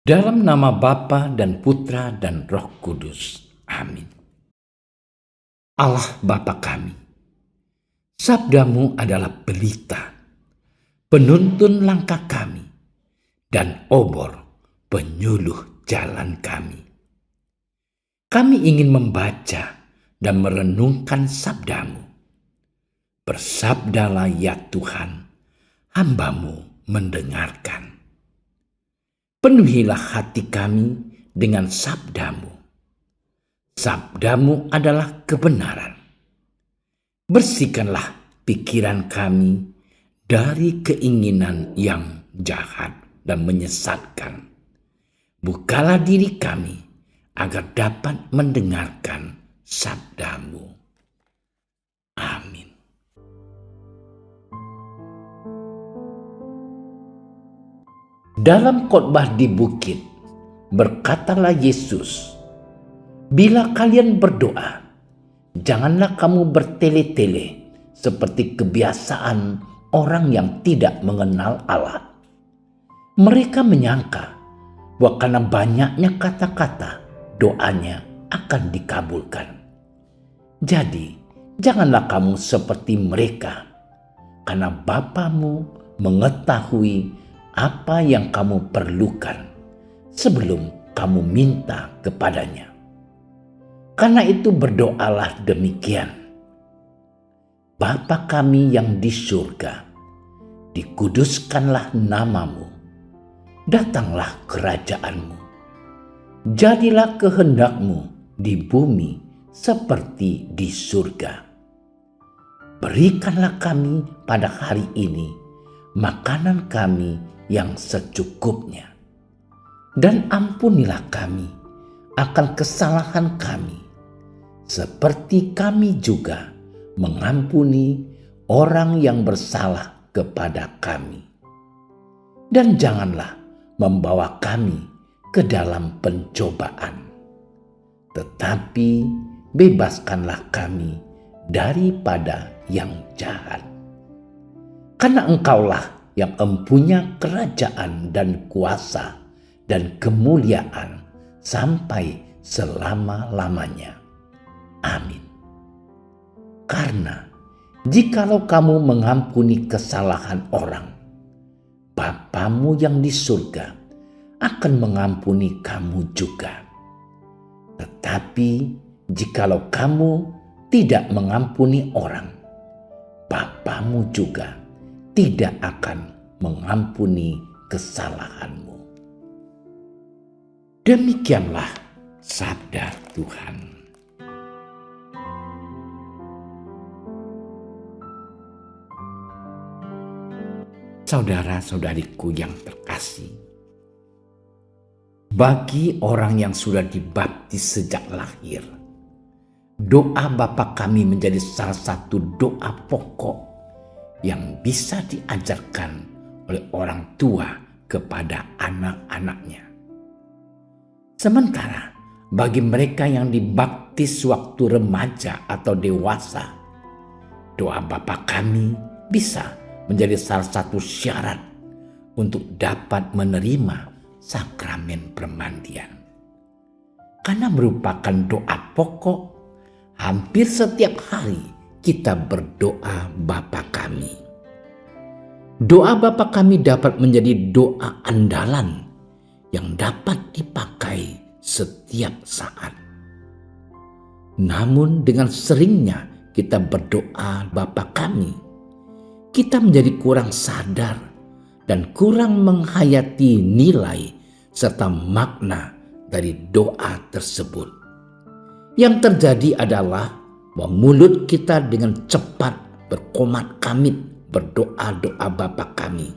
Dalam nama Bapa dan Putra dan Roh Kudus. Amin. Allah Bapa kami, sabdamu adalah pelita, penuntun langkah kami, dan obor penyuluh jalan kami. Kami ingin membaca dan merenungkan sabdamu. Bersabdalah ya Tuhan, hamba-Mu mendengarkan. Penuhilah hati kami dengan sabdamu. Sabdamu adalah kebenaran. Bersihkanlah pikiran kami dari keinginan yang jahat dan menyesatkan. Bukalah diri kami agar dapat mendengarkan sabdamu. Amin. Dalam khotbah di bukit, berkatalah Yesus, "Bila kalian berdoa, janganlah kamu bertele-tele seperti kebiasaan orang yang tidak mengenal Allah. Mereka menyangka bahwa karena banyaknya kata-kata, doanya akan dikabulkan. Jadi, janganlah kamu seperti mereka, karena Bapamu mengetahui apa yang kamu perlukan sebelum kamu minta kepadanya. Karena itu berdoalah demikian: Bapa kami yang di surga, dikuduskanlah namamu, datanglah kerajaanmu, jadilah kehendakmu di bumi seperti di surga. Berikanlah kami pada hari ini makanan kami yang secukupnya, dan ampunilah kami akan kesalahan kami, seperti kami juga mengampuni orang yang bersalah kepada kami. Dan janganlah membawa kami ke dalam pencobaan, tetapi bebaskanlah kami daripada yang jahat. Karena Engkaulah yang mempunyai kerajaan dan kuasa dan kemuliaan sampai selama-lamanya. Amin. Karena jikalau kamu mengampuni kesalahan orang, Bapamu yang di surga akan mengampuni kamu juga. Tetapi jikalau kamu tidak mengampuni orang, Bapamu juga tidak akan mengampuni kesalahanmu. Demikianlah sabda Tuhan. Saudara-saudariku yang terkasih, bagi orang yang sudah dibaptis sejak lahir, doa Bapa kami menjadi salah satu doa pokok yang bisa diajarkan oleh orang tua kepada anak-anaknya. Sementara bagi mereka yang dibaptis waktu remaja atau dewasa, doa Bapa kami bisa menjadi salah satu syarat untuk dapat menerima sakramen permandian. Karena merupakan doa pokok, hampir setiap hari kita berdoa Bapa kami. Doa Bapa kami dapat menjadi doa andalan yang dapat dipakai setiap saat. Namun dengan seringnya kita berdoa Bapa kami, kita menjadi kurang sadar dan kurang menghayati nilai serta makna dari doa tersebut. Yang terjadi adalah bahwa mulut kita dengan cepat berkomat kamit berdoa-doa Bapa kami,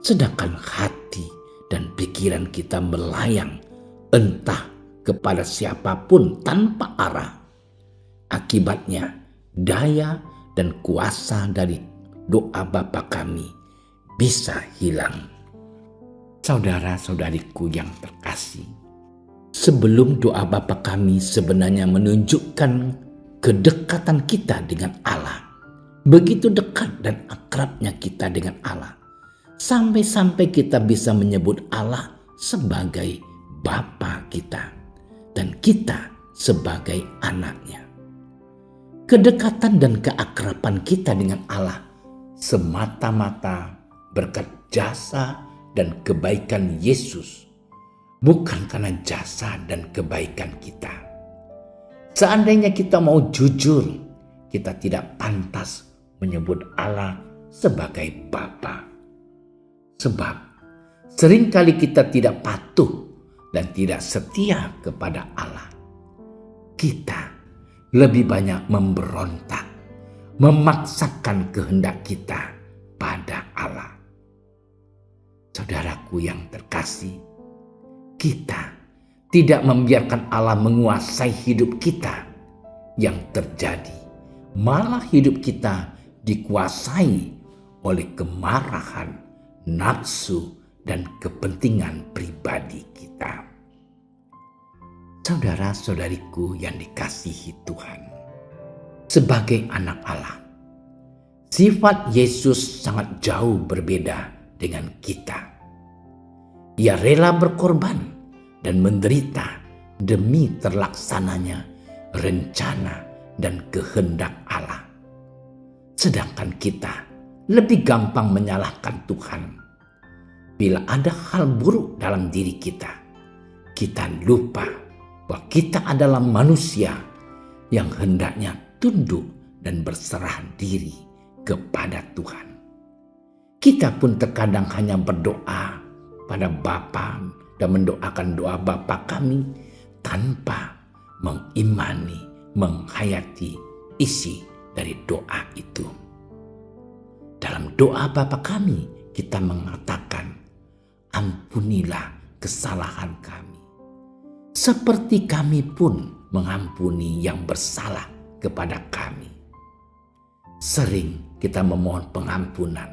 sedangkan hati dan pikiran kita melayang entah kepada siapapun tanpa arah. Akibatnya daya dan kuasa dari doa Bapa kami bisa hilang. Saudara-saudariku yang terkasih, sebelum doa Bapa kami sebenarnya menunjukkan kedekatan kita dengan Allah. Begitu dekat dan akrabnya kita dengan Allah, sampai-sampai kita bisa menyebut Allah sebagai Bapa kita dan kita sebagai anaknya. Kedekatan dan keakraban kita dengan Allah semata-mata berkat jasa dan kebaikan Yesus, bukan karena jasa dan kebaikan kita. Seandainya kita mau jujur, kita tidak pantas menyebut Allah sebagai Bapa. Sebab seringkali kita tidak patuh dan tidak setia kepada Allah. Kita lebih banyak memberontak, memaksakan kehendak kita pada Allah. Saudaraku yang terkasih, kita tidak membiarkan Allah menguasai hidup kita. Yang terjadi, malah hidup kita dikuasai oleh kemarahan, nafsu, dan kepentingan pribadi kita. Saudara-saudariku yang dikasihi Tuhan, sebagai anak Allah, sifat Yesus sangat jauh berbeda dengan kita. Ia rela berkorban dan menderita demi terlaksananya rencana dan kehendak Allah. Sedangkan kita lebih gampang menyalahkan Tuhan. Bila ada hal buruk dalam diri kita, kita lupa bahwa kita adalah manusia yang hendaknya tunduk dan berserah diri kepada Tuhan. Kita pun terkadang hanya berdoa pada Bapa dan mendoakan doa Bapa kami tanpa mengimani, menghayati isi dari doa itu. Dalam doa Bapa kami, kita mengatakan, ampunilah kesalahan kami, seperti kami pun mengampuni yang bersalah kepada kami. Sering kita memohon pengampunan,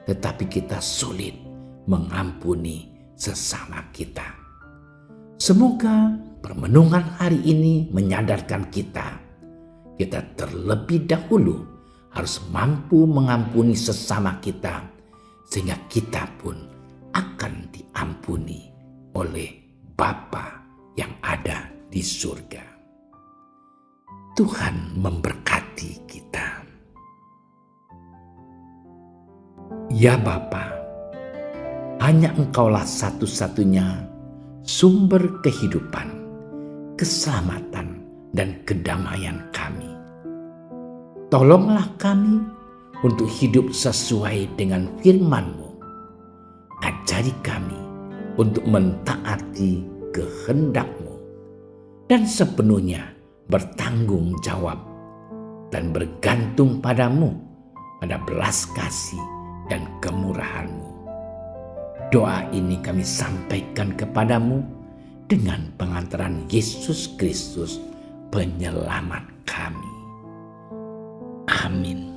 tetapi kita sulit mengampuni sesama kita. Semoga permenungan hari ini menyadarkan kita terlebih dahulu harus mampu mengampuni sesama kita, sehingga kita pun akan diampuni oleh Bapa yang ada di surga. Tuhan memberkati kita. Ya Bapa, hanya Engkaulah satu-satunya sumber kehidupan, keselamatan, dan kedamaian kami. Tolonglah kami untuk hidup sesuai dengan firman-Mu. Ajari kami untuk mentaati kehendak-Mu dan sepenuhnya bertanggung jawab dan bergantung padamu, pada belas kasih dan kemurahan-Mu. Doa ini kami sampaikan kepadamu dengan pengantaran Yesus Kristus, penyelamat kami. Amin.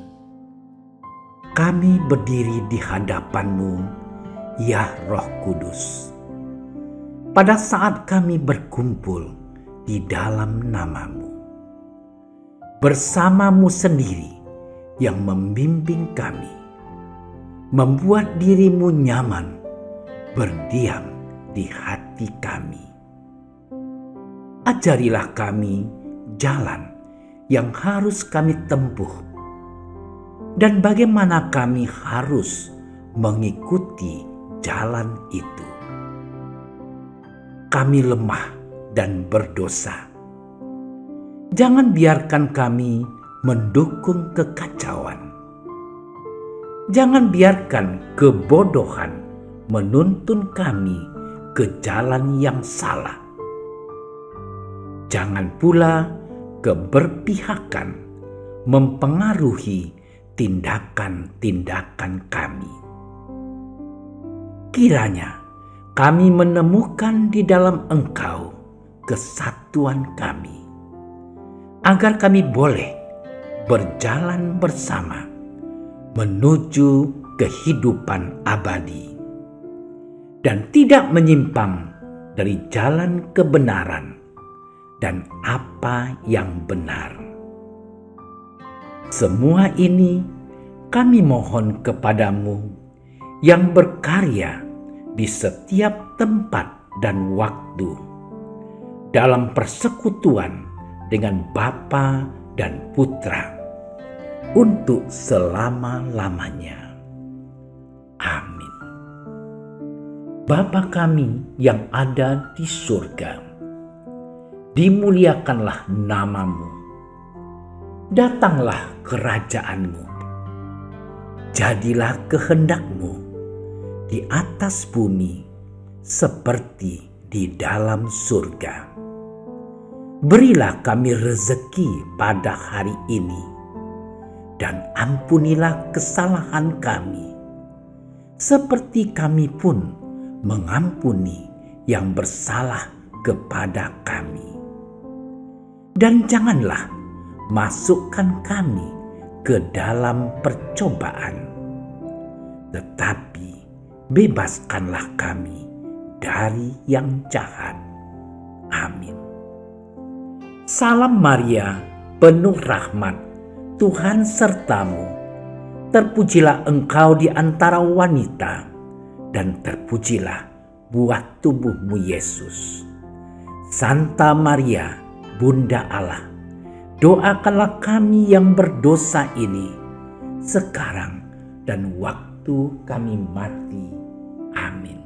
Kami berdiri di hadapan-Mu, ya Roh Kudus, pada saat kami berkumpul di dalam nama-Mu. Bersama-Mu sendiri yang membimbing kami, membuat diri-Mu nyaman berdiam di hati kami. Ajarilah kami jalan yang harus kami tempuh dan bagaimana kami harus mengikuti jalan itu. Kami lemah dan berdosa. Jangan biarkan kami mendukung kekacauan. Jangan biarkan kebodohan menuntun kami ke jalan yang salah. Jangan pula keberpihakan mempengaruhi tindakan-tindakan kami. Kiranya kami menemukan di dalam Engkau kesatuan kami, agar kami boleh berjalan bersama menuju kehidupan abadi dan tidak menyimpang dari jalan kebenaran dan apa yang benar. Semua ini kami mohon kepadamu yang berkarya di setiap tempat dan waktu, dalam persekutuan dengan Bapa dan Putra, untuk selama-lamanya. Amin. Bapa kami yang ada di surga, dimuliakanlah namamu. Datanglah kerajaanmu. Jadilah kehendakmu di atas bumi seperti di dalam surga. Berilah kami rezeki pada hari ini, dan ampunilah kesalahan kami, seperti kami pun mengampuni yang bersalah kepada kami. Dan janganlah masukkan kami ke dalam percobaan, tetapi bebaskanlah kami dari yang jahat. Amin. Salam Maria, penuh rahmat, Tuhan sertamu. Terpujilah engkau di antara wanita, dan terpujilah buah tubuhmu Yesus. Santa Maria, Bunda Allah, doakanlah kami yang berdosa ini, sekarang dan waktu kami mati. Amin.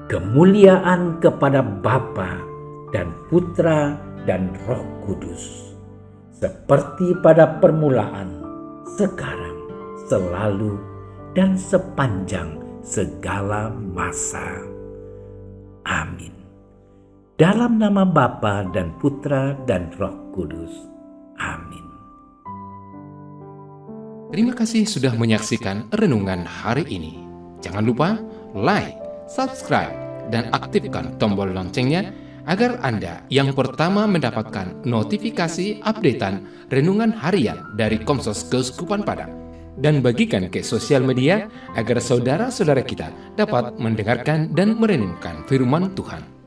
Kemuliaan kepada Bapa dan Putra dan Roh Kudus, seperti pada permulaan, sekarang, selalu, dan sepanjang segala masa. Amin. Dalam nama Bapa dan Putra dan Roh Kudus. Amin. Terima kasih sudah menyaksikan renungan hari ini. Jangan lupa like, subscribe, dan aktifkan tombol loncengnya agar Anda yang pertama mendapatkan notifikasi updatean renungan harian dari Komsos Keuskupan Padang. Dan bagikan ke sosial media agar saudara-saudara kita dapat mendengarkan dan merenungkan firman Tuhan.